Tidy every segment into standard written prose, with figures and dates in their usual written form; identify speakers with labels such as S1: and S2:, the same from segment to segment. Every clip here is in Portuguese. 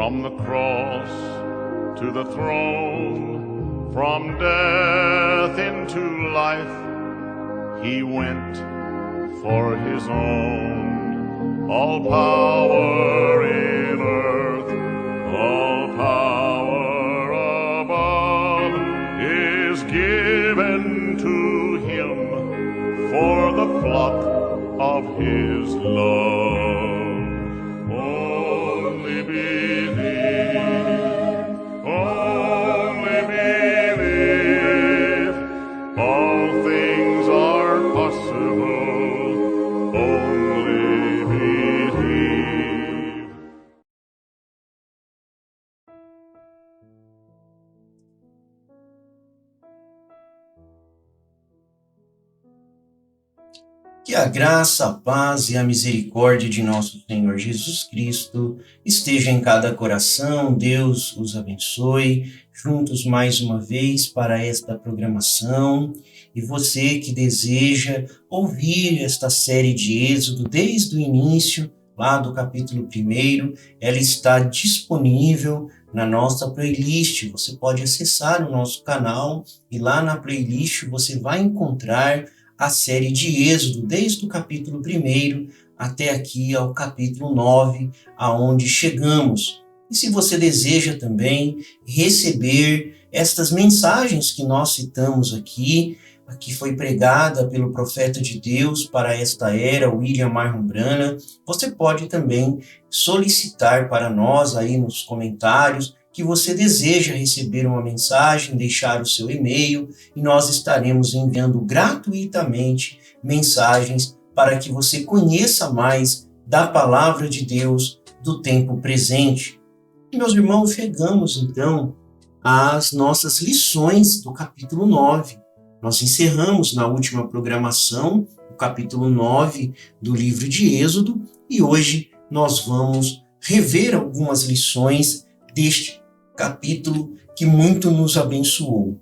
S1: From the cross to the throne, from death into life, he went for his own. All power in earth, all power above is given to him for the flock of his love. Only believe, all things are possible. Only believe.
S2: Que a graça, a paz e a misericórdia de nosso Senhor Jesus Cristo esteja em cada coração. Deus os abençoe. Juntos mais uma vez para esta programação. E você que deseja ouvir esta série de Êxodo desde o início, lá do capítulo 1, ela está disponível na nossa playlist. Você pode acessar o nosso canal e lá na playlist você vai encontrar a série de Êxodo, desde o capítulo 1 até aqui ao capítulo 9, aonde chegamos. E se você deseja também receber estas mensagens que nós citamos aqui foi pregada pelo profeta de Deus para esta era, William Marlon Branham, você pode também solicitar para nós aí nos comentários que você deseja receber uma mensagem, deixar o seu e-mail e nós estaremos enviando gratuitamente mensagens para que você conheça mais da palavra de Deus do tempo presente. E, meus irmãos, chegamos então às nossas lições do capítulo 9. Nós encerramos na última programação o capítulo 9 do livro de Êxodo e hoje nós vamos rever algumas lições deste capítulo que muito nos abençoou.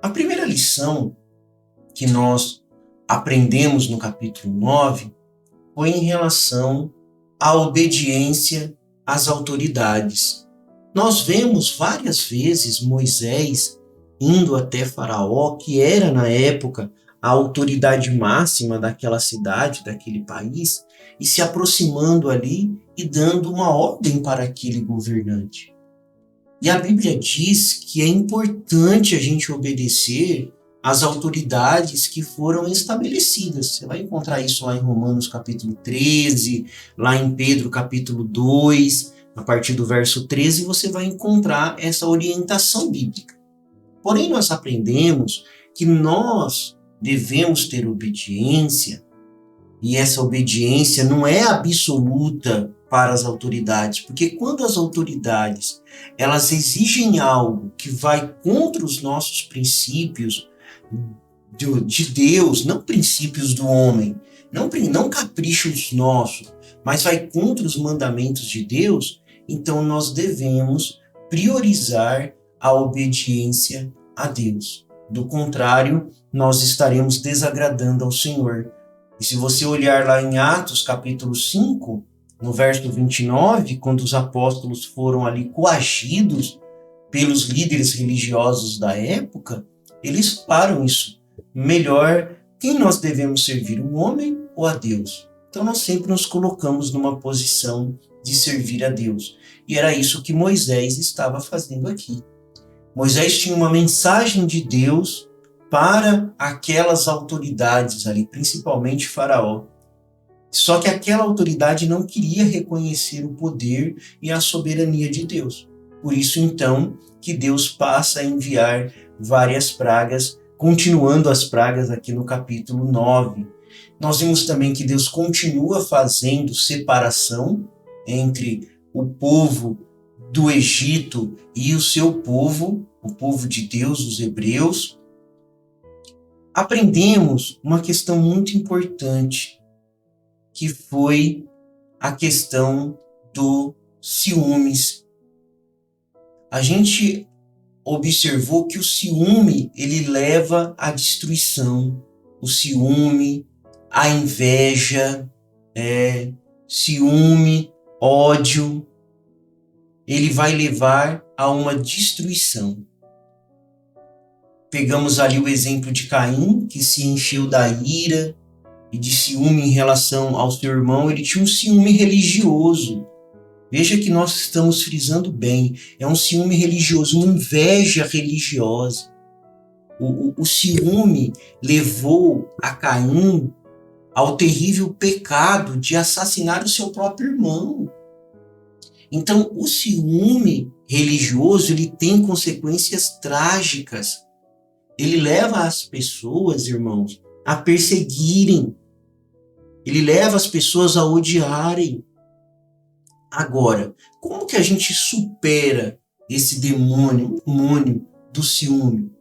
S2: A primeira lição que nós aprendemos no capítulo 9 foi em relação à obediência às autoridades. Nós vemos várias vezes Moisés indo até Faraó, que era na época a autoridade máxima daquela cidade, daquele país, e se aproximando ali e dando uma ordem para aquele governante. E a Bíblia diz que é importante a gente obedecer às autoridades que foram estabelecidas. Você vai encontrar isso lá em Romanos capítulo 13, lá em Pedro capítulo 2, a partir do verso 13, você vai encontrar essa orientação bíblica. Porém, nós aprendemos que nós devemos ter obediência, e essa obediência não é absoluta para as autoridades, porque quando as autoridades elas exigem algo que vai contra os nossos princípios de Deus, não princípios do homem, não caprichos nossos, mas vai contra os mandamentos de Deus, então nós devemos priorizar a obediência a Deus. Do contrário, nós estaremos desagradando ao Senhor. E se você olhar lá em Atos capítulo 5, no verso 29, quando os apóstolos foram ali coagidos pelos líderes religiosos da época, eles param isso. Melhor, quem nós devemos servir, o homem ou a Deus? Então nós sempre nos colocamos numa posição de servir a Deus. E era isso que Moisés estava fazendo aqui. Moisés tinha uma mensagem de Deus para aquelas autoridades ali, principalmente Faraó. Só que aquela autoridade não queria reconhecer o poder e a soberania de Deus. Por isso, então, que Deus passa a enviar várias pragas, continuando as pragas aqui no capítulo 9. Nós vimos também que Deus continua fazendo separação entre o povo do Egito e o seu povo, o povo de Deus, os hebreus. Aprendemos uma questão muito importante, que foi a questão do ciúmes. A gente observou que o ciúme, ele leva à destruição. O ciúme, a inveja, ciúme, ódio. ele vai levar a uma destruição. Pegamos ali o exemplo de Caim, que se encheu da ira e de ciúme em relação ao seu irmão. Ele tinha um ciúme religioso. Veja que nós estamos frisando bem. É um ciúme religioso, uma inveja religiosa. O ciúme levou a Caim ao terrível pecado de assassinar o seu próprio irmão. Então, o ciúme religioso, ele tem consequências trágicas. Ele leva as pessoas, irmãos, a perseguirem. Ele leva as pessoas a odiarem. Agora, como que a gente supera esse demônio do ciúme?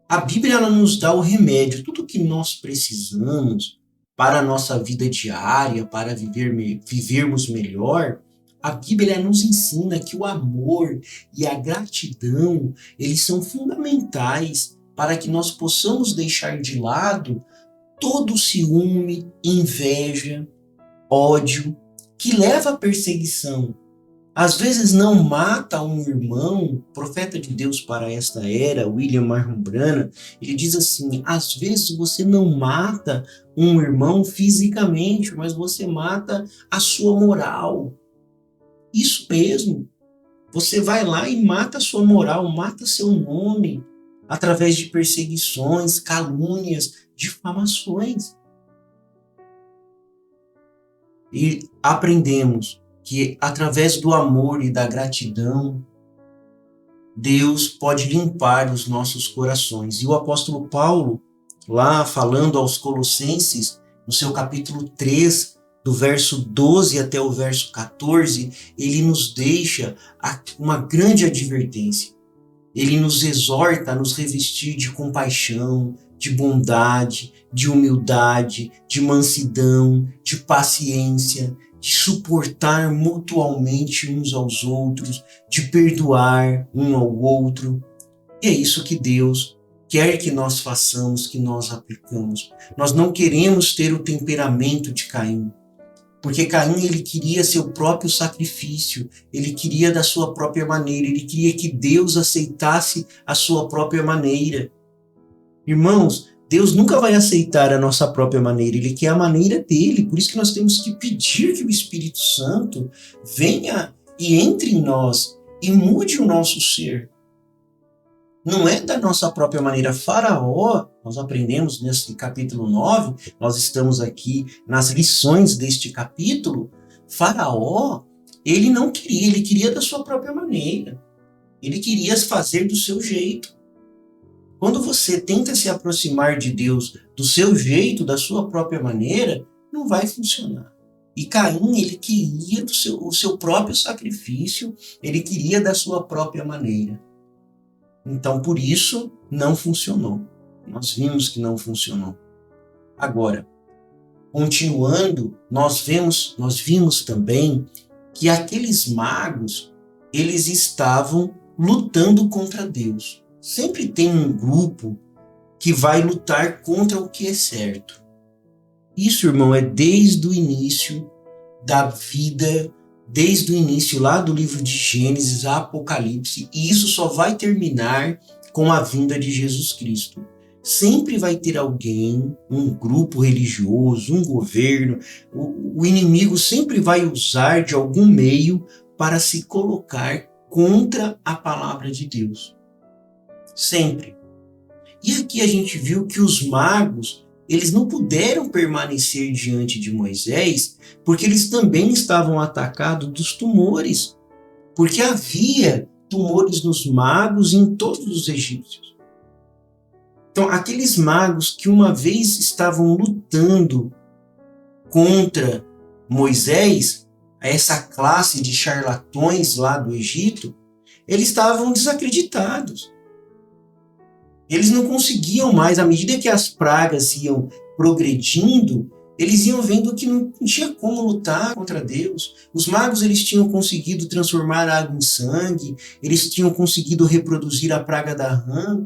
S2: A Bíblia ela nos dá o remédio, tudo que nós precisamos para a nossa vida diária, para vivermos melhor. A Bíblia nos ensina que o amor e a gratidão, eles são fundamentais para que nós possamos deixar de lado todo ciúme, inveja, ódio, que leva à perseguição. Às vezes não mata um irmão, profeta de Deus para esta era, William Martin Branham, ele diz assim, às vezes você não mata um irmão fisicamente, mas você mata a sua moral. Isso mesmo, você vai lá e mata a sua moral, mata seu nome, através de perseguições, calúnias, difamações. E aprendemos que através do amor e da gratidão, Deus pode limpar os nossos corações. E o apóstolo Paulo, lá falando aos Colossenses, no seu capítulo 3, do verso 12 até o verso 14, ele nos deixa uma grande advertência. Ele nos exorta a nos revestir de compaixão, de bondade, de humildade, de mansidão, de paciência, de suportar mutualmente uns aos outros, de perdoar um ao outro. E é isso que Deus quer que nós façamos, que nós aplicamos. Nós não queremos ter o temperamento de Caim, porque Caim ele queria seu próprio sacrifício, ele queria da sua própria maneira, ele queria que Deus aceitasse a sua própria maneira. Irmãos, Deus nunca vai aceitar a nossa própria maneira, ele quer a maneira dele, por isso que nós temos que pedir que o Espírito Santo venha e entre em nós e mude o nosso ser. Não é da nossa própria maneira. Faraó, nós aprendemos nesse capítulo 9, nós estamos aqui nas lições deste capítulo. Faraó, ele não queria, ele queria da sua própria maneira. Ele queria fazer do seu jeito. Quando você tenta se aproximar de Deus do seu jeito, da sua própria maneira, não vai funcionar. E Caim, ele queria o seu próprio sacrifício, ele queria da sua própria maneira. Então, por isso, não funcionou. Nós vimos que não funcionou. Agora, continuando, nós vimos também que aqueles magos, eles estavam lutando contra Deus. Sempre tem um grupo que vai lutar contra o que é certo. Isso, irmão, é desde o início da vida, desde o início lá do livro de Gênesis a Apocalipse, e isso só vai terminar com a vinda de Jesus Cristo. Sempre vai ter alguém, um grupo religioso, um governo, o inimigo sempre vai usar de algum meio para se colocar contra a palavra de Deus. Sempre. E aqui a gente viu que os magos, eles não puderam permanecer diante de Moisés, porque eles também estavam atacados dos tumores, porque havia tumores nos magos e em todos os egípcios. Então, aqueles magos que uma vez estavam lutando contra Moisés, essa classe de charlatões lá do Egito, eles estavam desacreditados. Eles não conseguiam mais, à medida que as pragas iam progredindo, eles iam vendo que não tinha como lutar contra Deus. Os magos eles tinham conseguido transformar a água em sangue, eles tinham conseguido reproduzir a praga da rã,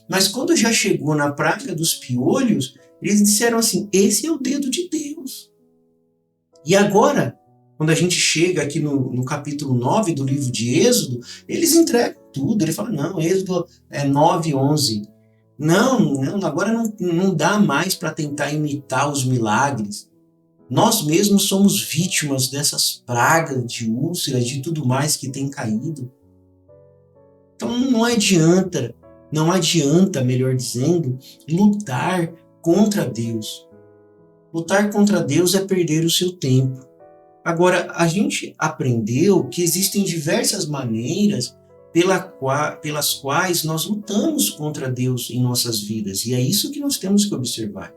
S2: mas quando já chegou na praga dos piolhos, eles disseram assim, esse é o dedo de Deus. E agora, Quando a gente chega aqui no capítulo 9 do livro de Êxodo, eles entregam tudo. Ele fala, não, Êxodo 9:11. Não, agora não dá mais para tentar imitar os milagres. Nós mesmos somos vítimas dessas pragas de úlceras, de tudo mais que tem caído. Então não adianta, melhor dizendo, lutar contra Deus. Lutar contra Deus é perder o seu tempo. Agora, a gente aprendeu que existem diversas maneiras pelas quais nós lutamos contra Deus em nossas vidas, e é isso que nós temos que observar.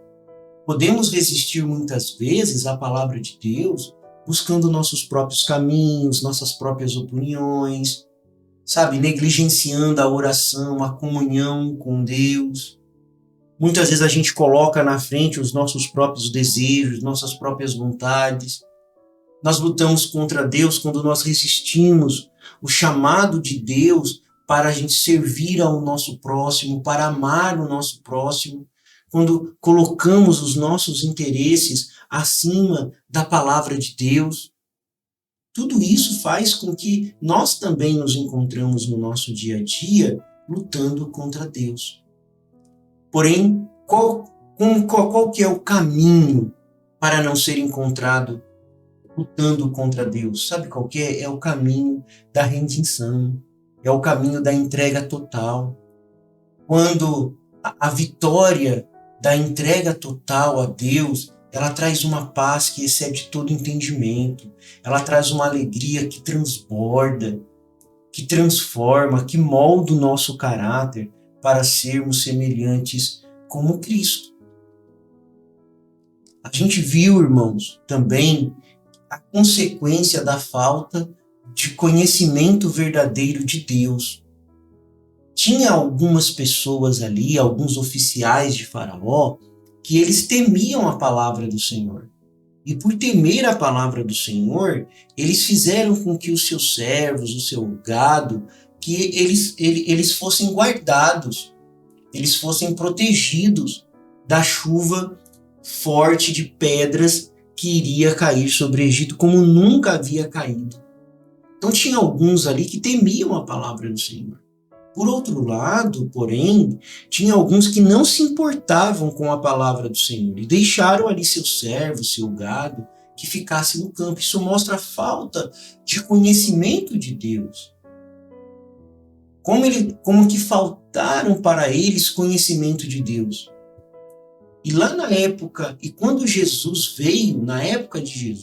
S2: Podemos resistir muitas vezes à palavra de Deus, buscando nossos próprios caminhos, nossas próprias opiniões, negligenciando a oração, a comunhão com Deus. Muitas vezes a gente coloca na frente os nossos próprios desejos, nossas próprias vontades. Nós lutamos contra Deus quando nós resistimos o chamado de Deus para a gente servir ao nosso próximo, para amar o nosso próximo, quando colocamos os nossos interesses acima da palavra de Deus. Tudo isso faz com que nós também nos encontramos no nosso dia a dia lutando contra Deus. Porém, qual que é o caminho para não ser encontrado lutando contra Deus? Sabe qual que é? É o caminho da rendição, é o caminho da entrega total. Quando a vitória da entrega total a Deus, ela traz uma paz que excede todo entendimento, ela traz uma alegria que transborda, que transforma, que molda o nosso caráter para sermos semelhantes como Cristo. A gente viu, irmãos, também a consequência da falta de conhecimento verdadeiro de Deus. Tinha algumas pessoas ali, alguns oficiais de Faraó, que eles temiam a palavra do Senhor. E por temer a palavra do Senhor, eles fizeram com que os seus servos, o seu gado, que eles fossem guardados, eles fossem protegidos da chuva forte de pedras que iria cair sobre o Egito como nunca havia caído. Então tinha alguns ali que temiam a palavra do Senhor. Por outro lado, porém, tinha alguns que não se importavam com a palavra do Senhor e deixaram ali seu servo, seu gado, que ficasse no campo. Isso mostra a falta de conhecimento de Deus. Como que faltaram para eles conhecimento de Deus. E lá na época, e quando Jesus veio, na época de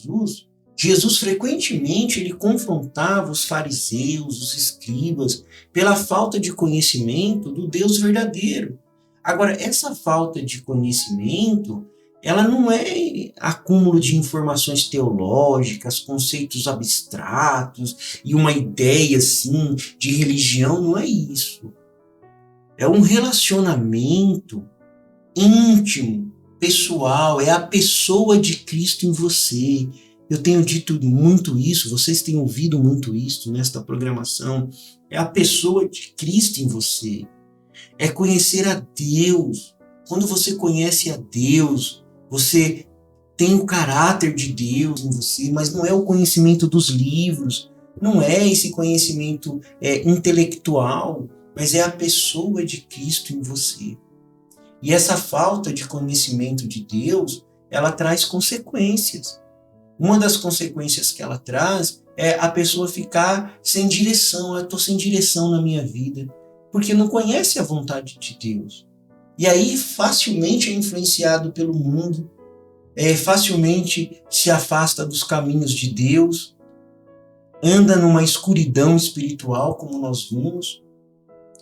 S2: Jesus frequentemente ele confrontava os fariseus, os escribas, pela falta de conhecimento do Deus verdadeiro. Agora, essa falta de conhecimento, ela não é acúmulo de informações teológicas, conceitos abstratos e uma ideia, assim, de religião, não é isso. É um relacionamento íntimo, pessoal, é a pessoa de Cristo em você. Eu tenho dito muito isso, vocês têm ouvido muito isso nesta programação. É a pessoa de Cristo em você. É conhecer a Deus. Quando você conhece a Deus, você tem o caráter de Deus em você, mas não é o conhecimento dos livros, não é esse conhecimento intelectual, mas é a pessoa de Cristo em você. E essa falta de conhecimento de Deus, ela traz consequências. Uma das consequências que ela traz é a pessoa ficar sem direção. Eu estou sem direção na minha vida, porque não conhece a vontade de Deus. E aí facilmente é influenciado pelo mundo, facilmente se afasta dos caminhos de Deus, anda numa escuridão espiritual, como nós vimos.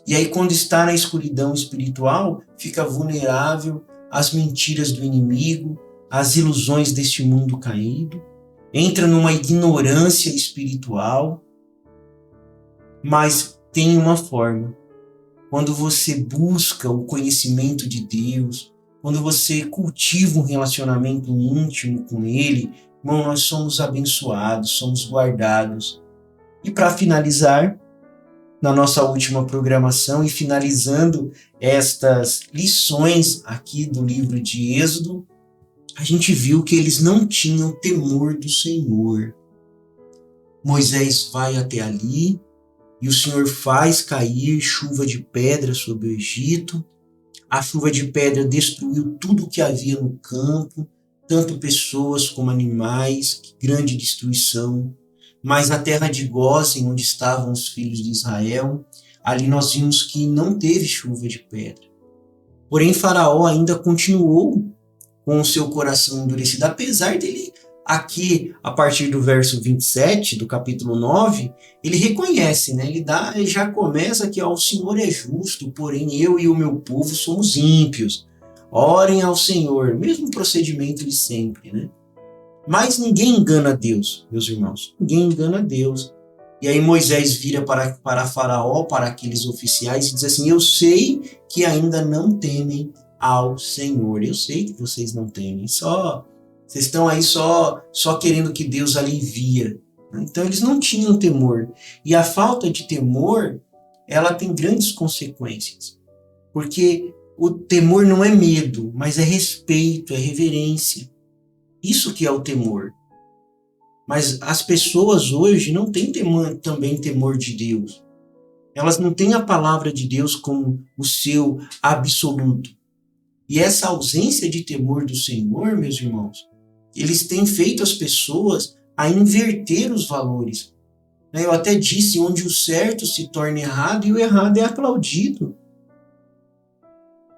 S2: E aí quando está na escuridão espiritual, fica vulnerável às mentiras do inimigo, às ilusões deste mundo caído, entra numa ignorância espiritual, mas tem uma forma. Quando você busca o conhecimento de Deus, quando você cultiva um relacionamento íntimo com Ele, irmão, nós somos abençoados, somos guardados. E para finalizar, na nossa última programação e finalizando estas lições aqui do livro de Êxodo, a gente viu que eles não tinham temor do Senhor. Moisés vai até ali e o Senhor faz cair chuva de pedra sobre o Egito. A chuva de pedra destruiu tudo o que havia no campo, tanto pessoas como animais, que grande destruição. Mas a terra de Gósen, onde estavam os filhos de Israel, ali nós vimos que não teve chuva de pedra. Porém, Faraó ainda continuou com o seu coração endurecido, apesar dele, aqui, a partir do verso 27 do capítulo 9, ele reconhece, né? Ele já começa que o Senhor é justo, porém eu e o meu povo somos ímpios. Orem ao Senhor, mesmo procedimento de sempre, né? Mas ninguém engana Deus, meus irmãos. Ninguém engana Deus. E aí Moisés vira para Faraó, para aqueles oficiais, e diz assim: eu sei que ainda não temem ao Senhor. Eu sei que vocês não temem. Vocês estão aí só querendo que Deus alivia. Então eles não tinham temor. E a falta de temor, ela tem grandes consequências. Porque o temor não é medo, mas é respeito, é reverência. Isso que é o temor. Mas as pessoas hoje não têm também temor de Deus. Elas não têm a palavra de Deus como o seu absoluto. E essa ausência de temor do Senhor, meus irmãos, eles têm feito as pessoas a inverter os valores. Eu até disse, onde o certo se torna errado e o errado é aplaudido.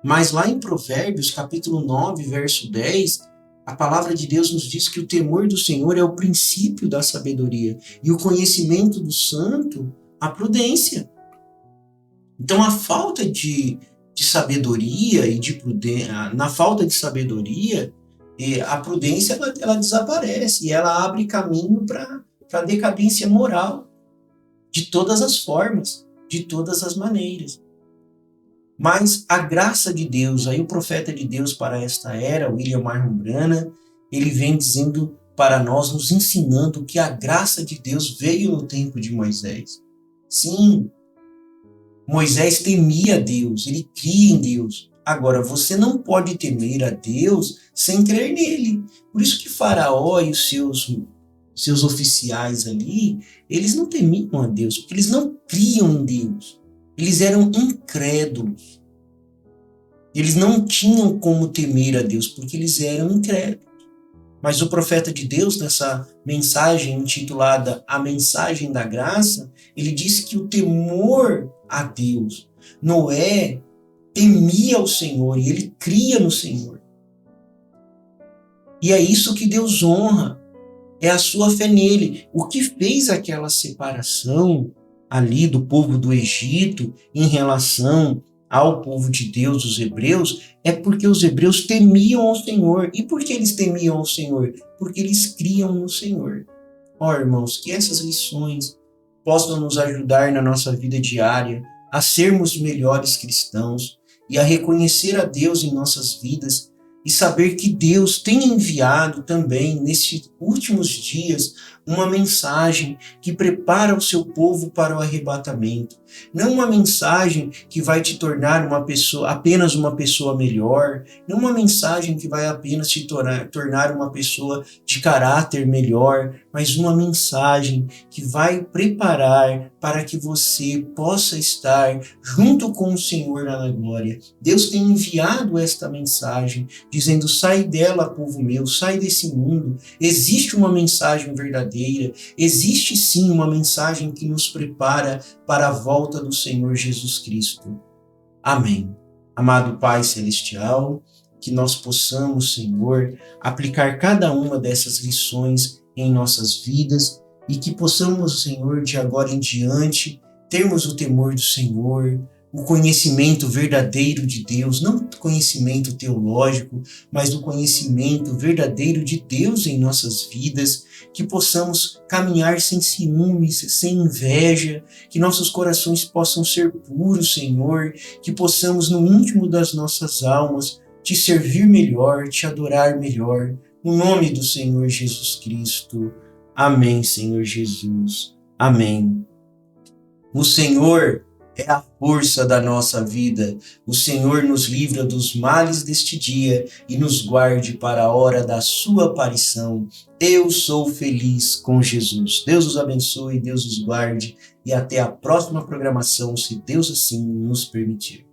S2: Mas lá em Provérbios, capítulo 9, verso 10, a palavra de Deus nos diz que o temor do Senhor é o princípio da sabedoria e o conhecimento do santo, a prudência. Então, a falta de sabedoria e de prudência, na falta de sabedoria, a prudência ela desaparece e ela abre caminho para a decadência moral de todas as formas, de todas as maneiras. Mas a graça de Deus, aí o profeta de Deus para esta era, William Martin Branham, ele vem dizendo para nós, nos ensinando que a graça de Deus veio no tempo de Moisés. Sim, Moisés temia Deus, ele cria em Deus. Agora, você não pode temer a Deus sem crer nele. Por isso que Faraó e os seus oficiais ali, eles não temiam a Deus, porque eles não criam em Deus. Eles eram incrédulos. Eles não tinham como temer a Deus, porque eles eram incrédulos. Mas o profeta de Deus, nessa mensagem intitulada A Mensagem da Graça, ele disse que o temor a Deus, Noé temia o Senhor e ele cria no Senhor. E é isso que Deus honra, é a sua fé nele. O que fez aquela separação ali do povo do Egito em relação ao povo de Deus, os hebreus, é porque os hebreus temiam ao Senhor. E por que eles temiam ao Senhor? Porque eles criam no Senhor. Irmãos, que essas lições possam nos ajudar na nossa vida diária a sermos melhores cristãos e a reconhecer a Deus em nossas vidas e saber que Deus tem enviado também, nesses últimos dias, uma mensagem que prepara o seu povo para o arrebatamento. Não uma mensagem que vai te tornar apenas uma pessoa melhor, não uma mensagem que vai apenas te tornar uma pessoa de caráter melhor, mas uma mensagem que vai preparar para que você possa estar junto com o Senhor na glória. Deus tem enviado esta mensagem, dizendo: sai dela, povo meu, sai desse mundo. Existe uma mensagem verdadeira, existe sim uma mensagem que nos prepara para a volta do Senhor Jesus Cristo. Amém. Amado Pai Celestial, que nós possamos, Senhor, aplicar cada uma dessas lições em nossas vidas e que possamos, Senhor, de agora em diante, termos o temor do Senhor, o conhecimento verdadeiro de Deus, não o conhecimento teológico, mas o conhecimento verdadeiro de Deus em nossas vidas, que possamos caminhar sem ciúmes, sem inveja, que nossos corações possam ser puros, Senhor, que possamos no íntimo das nossas almas te servir melhor, te adorar melhor, no nome do Senhor Jesus Cristo. Amém, Senhor Jesus. Amém. O Senhor é a força da nossa vida. O Senhor nos livra dos males deste dia e nos guarde para a hora da sua aparição. Eu sou feliz com Jesus. Deus os abençoe, Deus os guarde e até a próxima programação, se Deus assim nos permitir.